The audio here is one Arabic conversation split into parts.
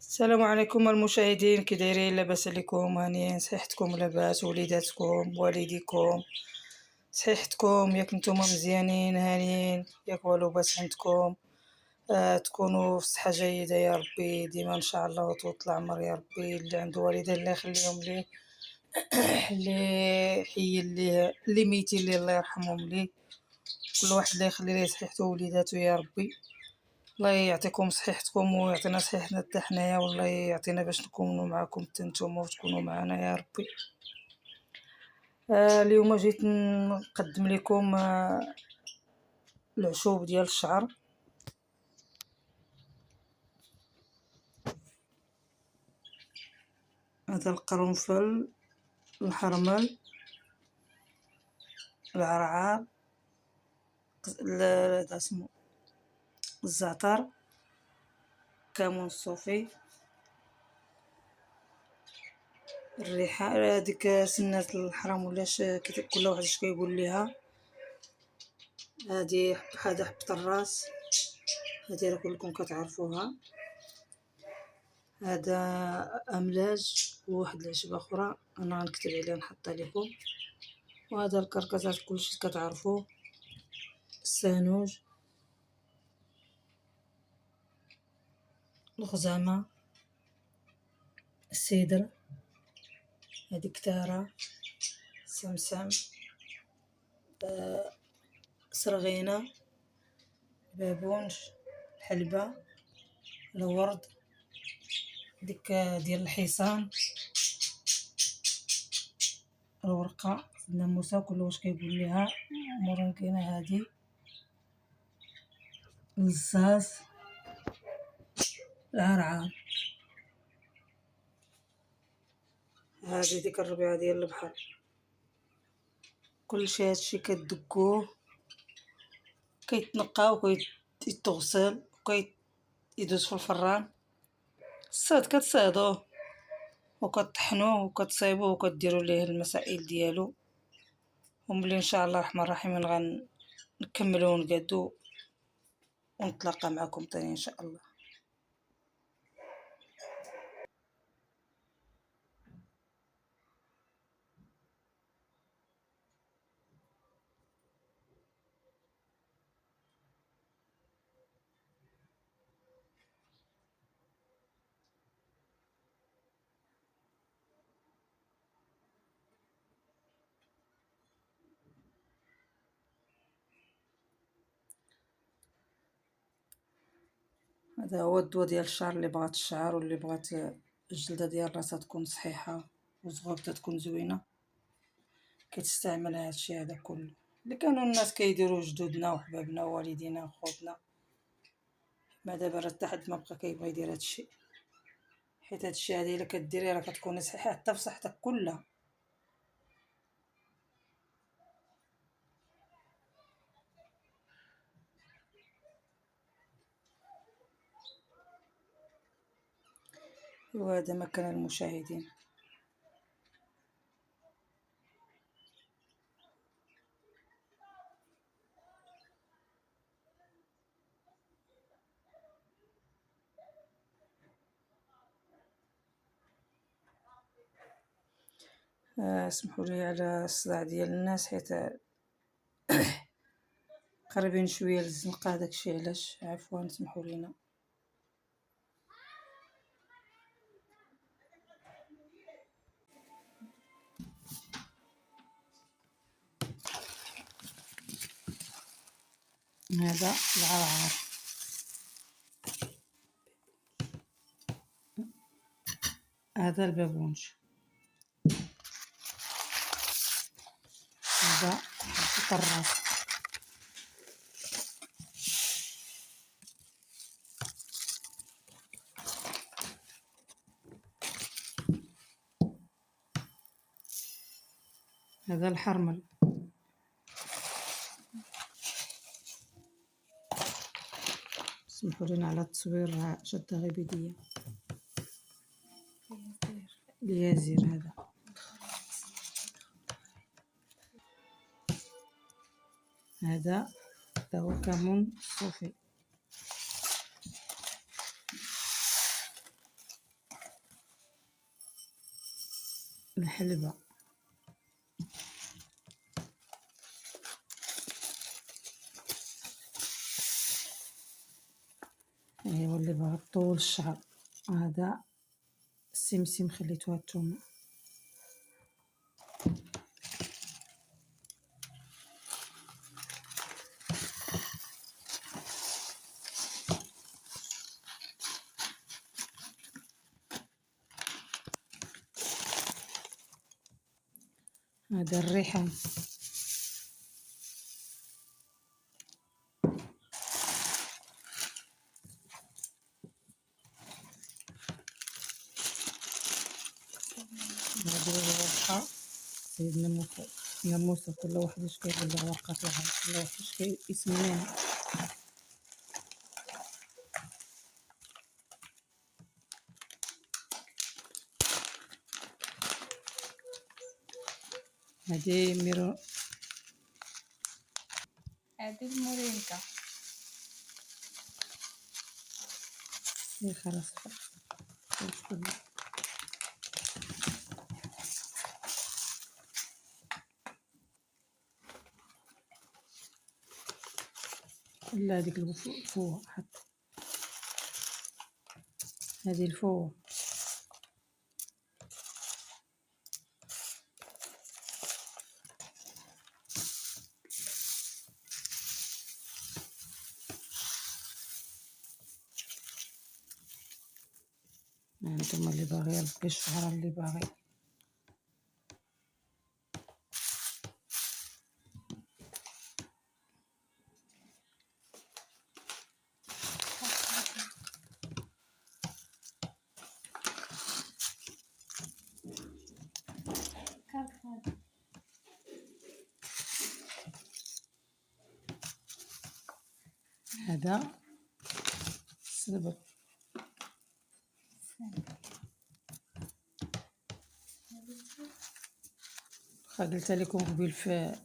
السلام عليكم المشاهدين، كي دايرين؟ لاباس عليكم؟ هانيين؟ صحتكم لاباس؟ وليداتكم والديكم صحتكم ياك؟ نتوما مزيانين هانيين ياك؟ والو باس عندكم؟ تكونوا في صحة جيدة يا ربي ديما ان شاء الله وطول العمر يا ربي. اللي عنده والدين الله يخليهم ليه، اللي حي اللي ميتين ليه الله يرحمهم ليه. كل واحد الله يخلي ليه صحته ووليداته يا ربي. الله يعطيكم صحيحتكم ويعطينا صحيحتنا حتى حنايا، والله يعطينا باش نكونوا معكم حتى نتوما وتكونوا معنا يا ربي. اليوم جيت نقدم لكم العشوب ديال الشعر. هذا القرنفل، الحرمل، العرعار، هذا اسمه الزعتر، كمون الصوفي، الريحة، هذيك سنة الحرام ولاش كل واحد اش كيقول ليها. هذه هذا حبة الراس، هذه راه كلكم كتعرفوها. هذا املاج وواحد العشبة اخرى انا غنكتب عليها نحطها لكم. وهذا الكركزات كلشي كتعرفوه. السانوج، الخزامة، السيدر، هذه كتارة، سمسم، سرغينة، بابونج، الحلبة، الورد، ديك ديال الحصان، الورقة، الناموسة كل واش كيقول ليها. مورا كاينه هذه الزاز، العرعار، هذه ديك الربيعة ديال البحر. كلشي هادشي كتدقوه، كيتنقى وكيتغسل وكيدوز في الفران. الصاد كتصيدوه وكطحنوه وكتصايبوه وكديروا ليه المسائل ديالو، وملي ان شاء الله الرحمن الرحيم غنكملوا ونقادو ونتلاقى معكم تاني ان شاء الله. هذا هو الدواء ديال الشعر. اللي بغات الشعر واللي بغات الجلده ديال راسها تكون صحيحه وزغبته تكون زوينه كتستعمل هادشي هذا كله اللي كانوا الناس كيديروا جدودنا وحبابنا ووالدينا وخوتنا. ما دابا راه حتى حد ما بقى كيبغي يدير هادشي، حيت هادشي هادي الا كديري راه كتكوني صحيحه حتى في صحتك كلها. وهذا مكان المشاهدين. اسمحوا لي على الصداع ديال الناس، حيت قريبين شويه للزنقه، داكشي علاش عفوا سمحوا لينا. هذا العرعر، هذا البابونج، هذا الطراس، هذا الحرمل، سمحوا لنا على التصوير شدة غير بيديا. اليازير، هذا هو كمون صوفي. الحلبة. ايوا اللي بغى طول الشعر، هذا السمسم خليتو هاد الثومه. هذا الريحان. هذه الورقه سيد ناموسه كل واحد اش كيقول لها ورقه العرب، كل واحد اش كيسميها. هذه ميرو، هذه المورينكا. خلاص لا هذيك الفوه حتى هذه الفوه. انتم اللي باغي يلقي الشعر اللي باغي. هذا السلبر. قلت لكم قبيل في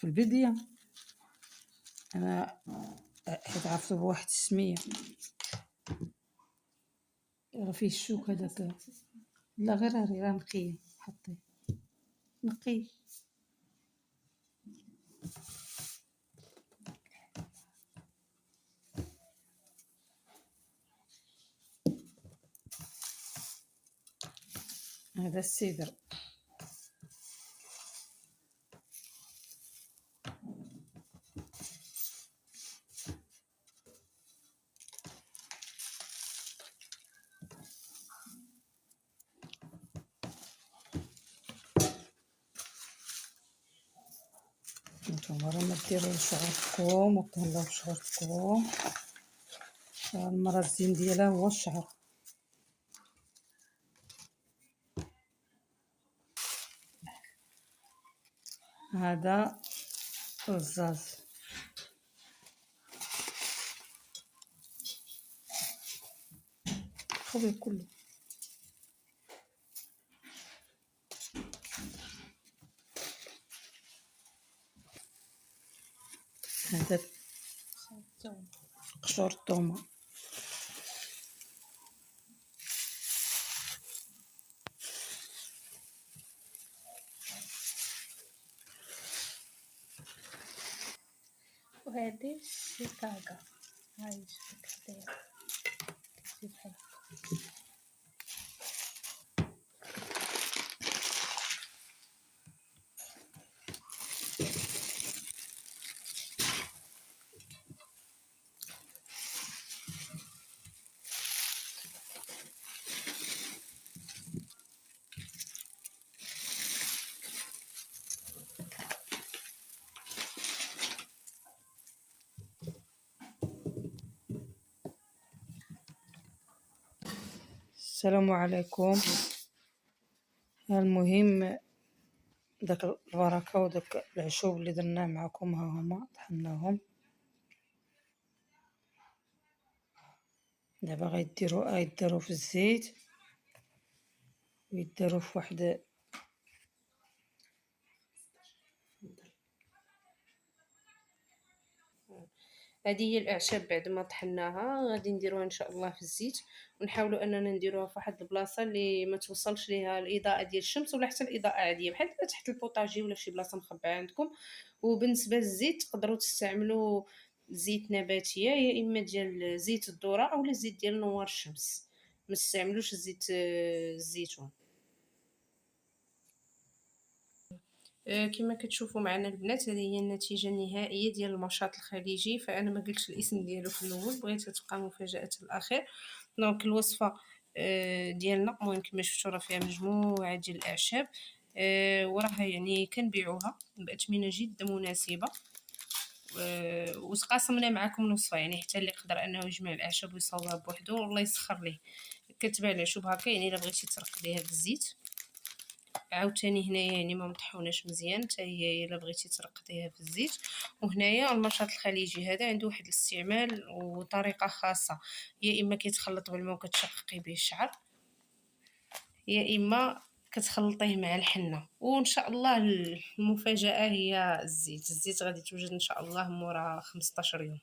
البداية انا حيت عرفتو بواحد السمية. راه فيه الشوك هذاك، لا غير راه نقيه حطيه نقيه. هذا السيدر. نتوما راه ما ديروا شعركم وتهلاو بشعركم. المرض الزين ديالها هو الشعر. هذا رزاز. خويا كله. هذا قشور الثومه. وهذه الشيكاغا. هاي شفتها كتجي بحال هكا. السلام عليكم. المهم داك البركه وداك العشوب اللي درناه معكم ها هما طحناهم. دابا غيديروا في الزيت ويديروا في واحد هذه هي الاعشاب بعد ما طحناها غادي نديروها ان شاء الله في الزيت، ونحاولوا اننا نديروها في واحد البلاصه اللي ما توصلش ليها الاضاءه ديال الشمس ولا حتى الاضاءه عاديه، بحال دابا تحت البوطاجي ولا شي بلاصه مخبعه عندكم. وبالنسبه للزيت تقدروا تستعملوا زيت نباتيه يا اما ديال زيت الذره اولا زيت ديال نوار الشمس، ما تستعملوش زيت الزيتون. كما كتشوفوا معنا البنات هذه هي النتيجه النهائيه ديال المشاط الخليجي، فانا ما قلتش الاسم ديالو في الاول، بغيتها تبقى مفاجاه الاخير. دونك الوصفه ديالنا المهم كما شفتوا راه فيها مجموعه ديال الاعشاب، وراها يعني كنبيعوها باثمنه جدا مناسبه. وتقاسمنا معكم الوصفه، يعني حتى اللي يقدر انه يجمع الاعشاب ويصاوبها بوحدو والله يسخر ليه. كتباع العشوب هكا، يعني الا بغيتي ترقديها في الزيت عاوتاني هنايا يعني ما مطحوناش مزيان حتى هي الا بغيتي ترقديها في الزيت. وهنايا المشاط الخليجي هذا عنده واحد الاستعمال وطريقه خاصه، يا اما كيتخلط بالماء وكتشققي به الشعر، يا اما كتخلطيه مع الحنه. وان شاء الله المفاجاه هي الزيت غادي توجد ان شاء الله مورا 15 يوم.